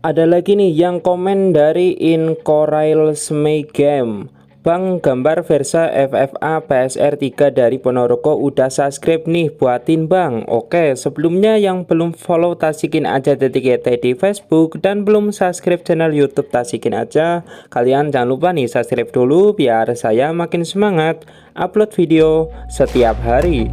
Ada lagi nih yang komen dari Incorail Game. Bang, gambar Versa FFA PSR 3 dari Ponorogo udah subscribe nih, buatin bang. Oke, sebelumnya yang belum follow Tasikin Aja .YT di Facebook dan belum subscribe channel YouTube Tasikin Aja, kalian jangan lupa nih subscribe dulu biar saya makin semangat upload video setiap hari.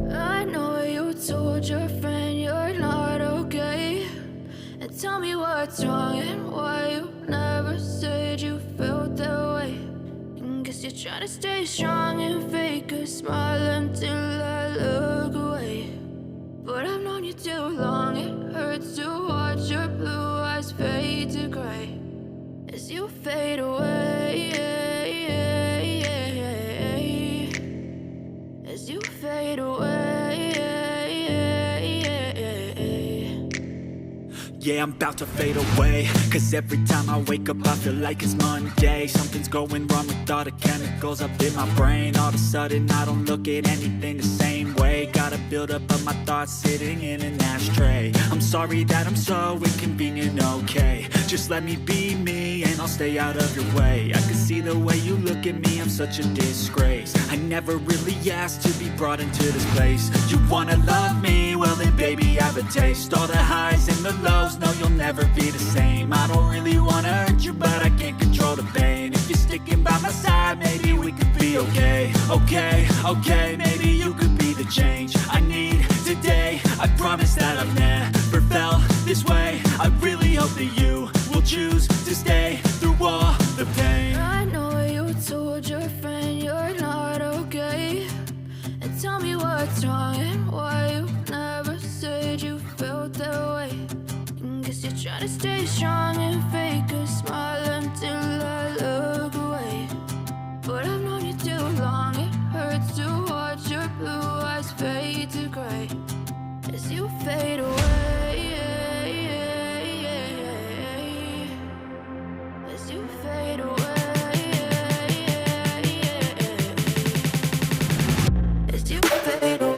I know you told your friend you're not okay, and tell me what's wrong and why you never said you felt that way. And guess you're trying to stay strong and fake a smile until I look away. But I've known you too long, it hurts to watch your blue eyes fade to gray as you fade away. As you fade away. Yeah, I'm about to fade away, cause every time I wake up I feel like it's Monday. Something's going wrong with all the chemicals up in my brain. All of a sudden I don't look at anything the same way. Gotta build up of my thoughts sitting in an ashtray. I'm sorry that I'm so inconvenient, okay. Just let me be me and I'll stay out of your way. I can see the way you look at me, I'm such a disgrace. I never really asked to be brought into this place. You wanna love me? Well then baby I have a taste. All the highs and the lows, no you'll never be the same. I don't really wanna hurt you but I can't control the pain. If you're sticking by my side maybe we could be okay. Okay, maybe you could be the change I need today. I promise that I've never felt this way. I really hope that you will choose to stay through all the pain. I know you told your friend you're not okay, and tell me what's wrong and why you never said you felt that way. And guess you're trying to stay strong and fake a smile until I look away. But I've known you too long, it hurts to watch your blue eyes fade to gray as you fade away. As you fade away. As you fade away.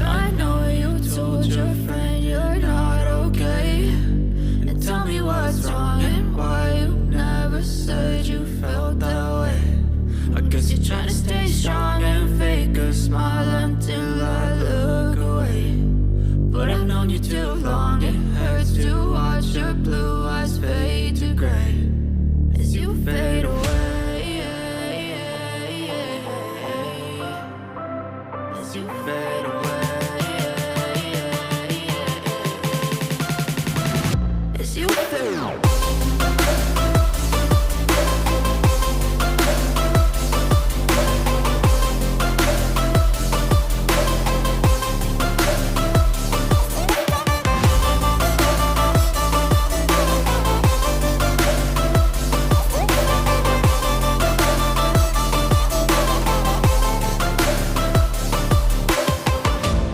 I know you told your friend you're not okay. And tell me what's wrong and why you never said you felt that way. I guess you're trying to stay strong and fake a smile until I look away. But I've known you too long, it hurts to watch your blue eyes fade to gray as you fade away. As you fade away. As you fade away.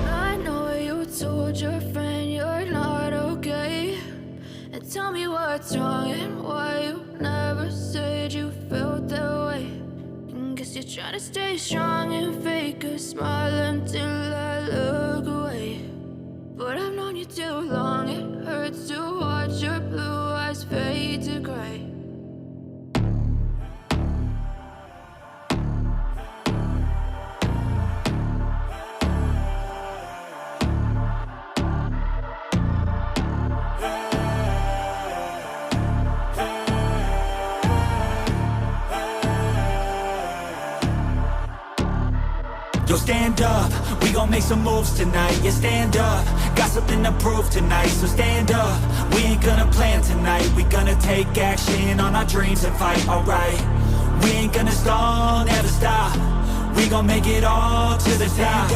I know you told your friend you're not okay. And tell me what's wrong and why you never said you felt that way. And guess you're trying to stay strong and fake a smile until I look away. But I've known you too long, it hurts to watch your blue eyes fade to gray. Yo, stand up, we gon' make some moves tonight. Yeah, stand up, got something to prove tonight. So stand up, we ain't gonna plan tonight. We gonna take action on our dreams and fight, alright. We ain't gonna stall, never stop. We gon' make it all to the top.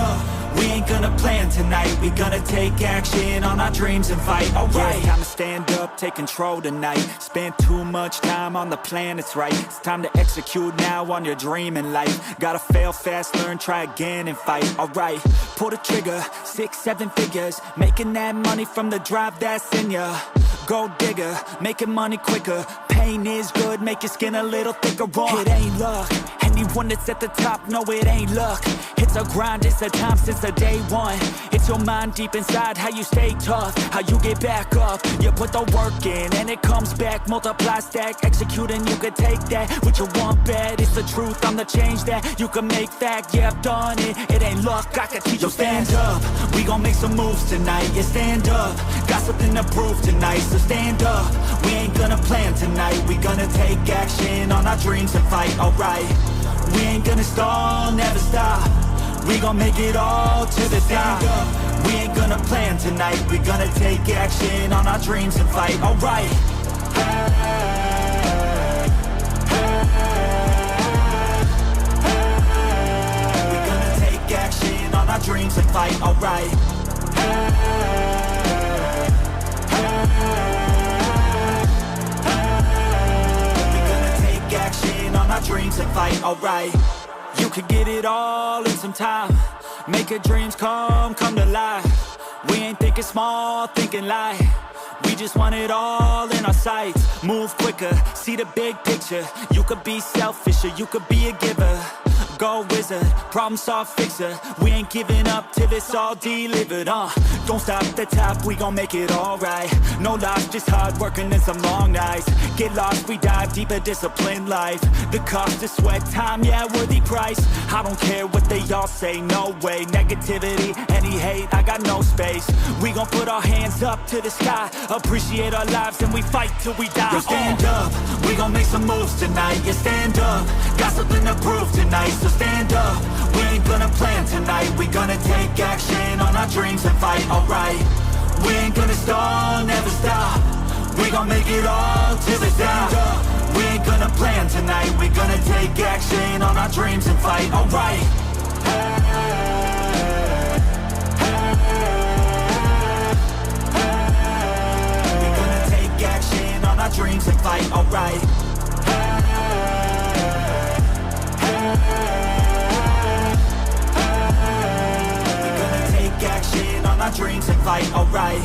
We ain't gonna plan tonight. We gonna take action on our dreams and fight, alright. Yeah, time to stand up, take control tonight. Spend too much time on the plan, it's right. It's time to execute now on your dream in life. Gotta fail fast, learn, try again and fight, alright. Pull the trigger, 6, 7 figures. Making that money from the drive that's in ya. Gold digger, making money quicker. Pain is good, make your skin a little thicker. It ain't luck, anyone that's at the top, no it ain't luck. It's a grind, it's a time since the day one. It's your mind deep inside, how you stay tough, how you get back up. You put the work in and it comes back. Multiply, stack, execute and you can take that. What you want bad, it's the truth, I'm the change that you can make fact. Yeah, I've done it, it ain't luck, I can teach you. Stand up, we gon' make some moves tonight. Yeah, stand up, got something to prove tonight. So stand up, we ain't gonna plan tonight. We gonna take action on our dreams and fight, alright. We ain't gonna stall, never stop. We gon' make it all to the top. We ain't gonna plan tonight. We gonna take action on our dreams and fight, alright. We gonna take action on our dreams and fight, alright. Action on our dreams and fight, alright. You could get it all in some time. Make your dreams come to life. We ain't thinking small, thinking light. We just want it all in our sights. Move quicker, see the big picture. You could be selfish or you could be a giver. Go no wizard, problem solved fixer. We ain't giving up till it's all delivered, Don't stop at the top, we gon' make it alright. No loss, just hard working and some long nights. Get lost, we dive deeper, disciplined life. The cost of sweat, time, yeah, worthy price. I don't care what they all say, no way. Negativity, any hate, I got no space. We gon' put our hands up to the sky, appreciate our lives and we fight till we die. Yo, stand up, we gon' make some moves tonight. Yeah, stand up, got something to prove tonight. So stand up, we ain't gonna plan tonight. We gonna take action on our dreams and fight, alright. We ain't gonna stall, never stop. We gon' make it all till the top. We ain't gonna plan tonight. We gonna take action on our dreams and fight, alright. We gonna take action on our dreams and fight, alright. We gonna take action on our dreams and fight, alright.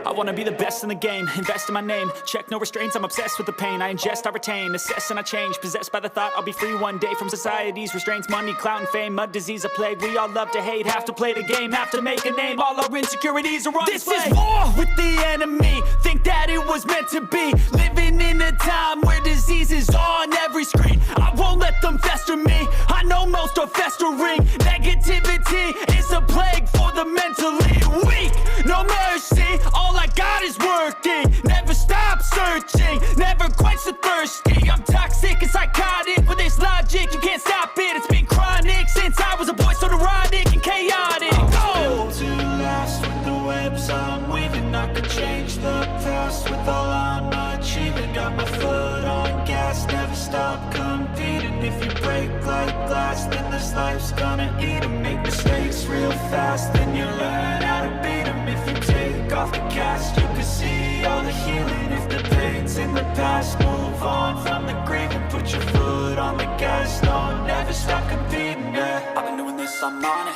I wanna be the best in the game, invest in my name. Check no restraints, I'm obsessed with the pain. I ingest, I retain, assess and I change. Possessed by the thought I'll be free one day from society's restraints. Money, clout and fame, mud, disease, a plague. We all love to hate, have to play the game, have to make a name. All our insecurities are on display. This is war with the enemy, think that it was meant to be. Living in a time where disease is on every screen. I won't let them fester me, I know most are festering. Negativity is a plague for the mentally weak. No mercy, all I got is working. Never stop searching, never quench the thirsty. I'm toxic and psychotic, with this logic you can't stop it. It's been chronic since I was a boy, so neurotic and chaotic. Built to last with the webs I'm weaving. I could change the past with all I'm achieving. Got my foot on gas, never stop competing. If you break like glass, then this life's gonna eat 'em. Make mistakes real fast, then you learn how to beat 'em. If you take off the cast, you can see all the healing. If the pain's in the past, move on from the grave and put your foot on the gas. No, never stop competing, yeah. I've been doing this, I'm on it.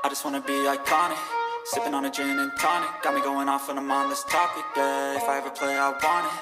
I just wanna be iconic. Sipping on a gin and tonic, got me going off when I'm on this topic, yeah. If I ever play, I want it.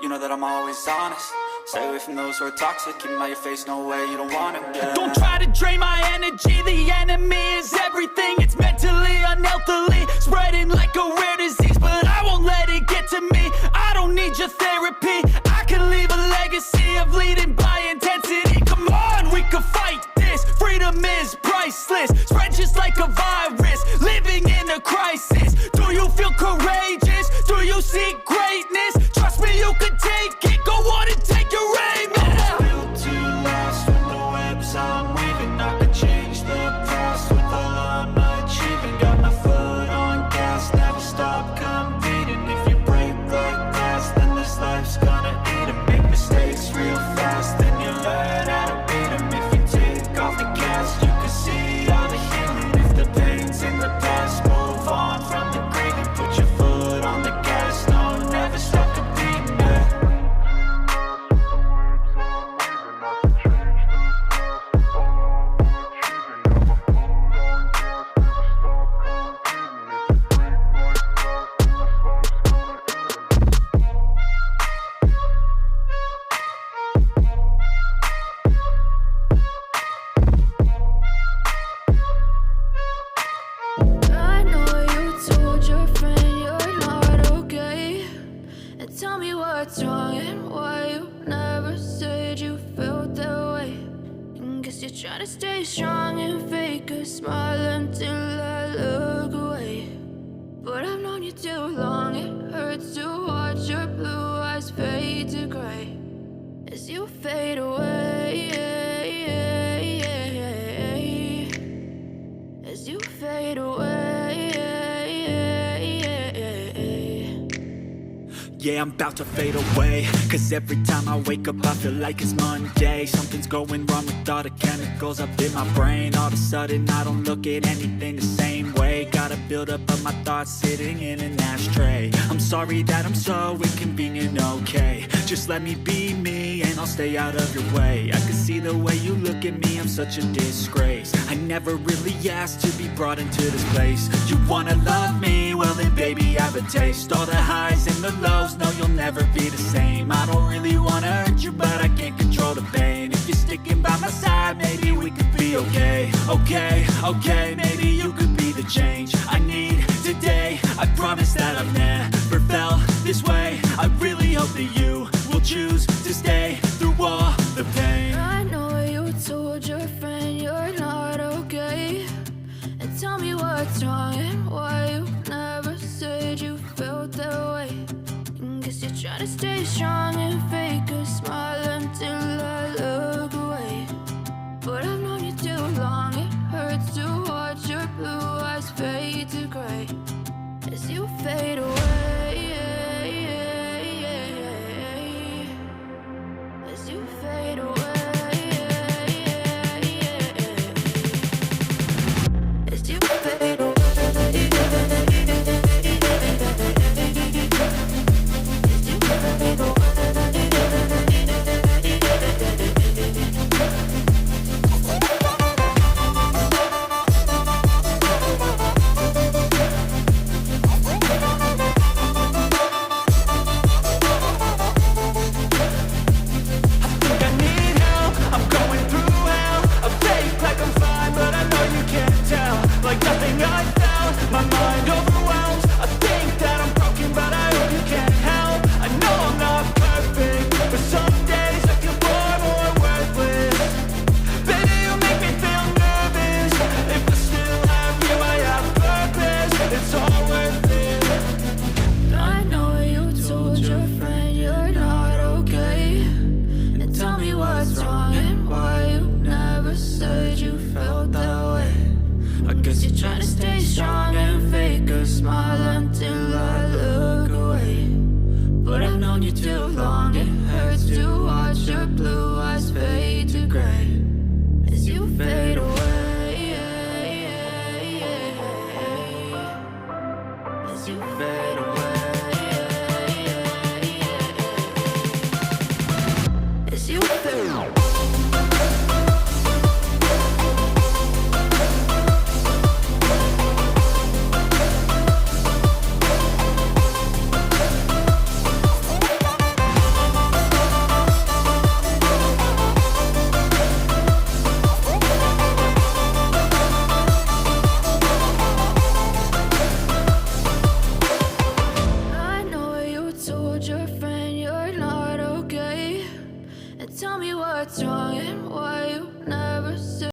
You know that I'm always honest. Stay away from those who are toxic. Keep them out your face, no way, you don't want it, yeah. Don't try to drain my energy. The enemy is everything. It's mentally, unhealthily, spreading like a rare disease. But I won't let it get to me. I don't need your therapy. I can leave a legacy of leading by intensity. Come on, we can fight this. Freedom is priceless. Spread just like a virus. Living in a crisis. Do you feel courageous? Do you seek greatness? Trust me, you can take it. Go on and take your aim. Yeah. Built to last with the webs I'm weaving. I could change the past with all I'm achieving. Got my foot on gas, never stop competing. If you break like glass, then this life's gonna eat 'em. Make mistakes real fast, then you learn how to beat 'em. If you take off the cast, you can see all the healing. If the pain's in the past, move on from the grave and put your foot on the gas. No, never stop competing, yeah. I know you told your friend you're not okay. And tell me what's wrong and why you never said you felt that way. And guess you're trying to stay strong and fake a smile until I look away. But I've known you too long, it hurts to watch your blue eyes fade to gray as you fade away. As you fade away. Yeah, I'm about to fade away. Cause every time I wake up I feel like it's Monday. Something's going wrong with all the chemicals up in my brain. All of a sudden I don't look at anything the same way. Gotta build up of my thoughts sitting in an ashtray. I'm sorry that I'm so inconvenient, okay? Just let me be me and I'll stay out of your way. I can see the way you look at me, I'm such a disgrace. I never really asked to be brought into this place. You wanna love me? Well then baby, have a taste. All the highs and the lows, no you'll never be the same. I don't really wanna hurt you, but I can't control the pain. If you're sticking by my side, maybe we could be okay. Okay, maybe you could be the change I need today. I promise that I've never felt this way. I really hope that you will choose to stay through all the pain. I know you told your friend you're not okay, and tell me what's wrong and why you never said you felt that way. And guess you're trying to stay strong and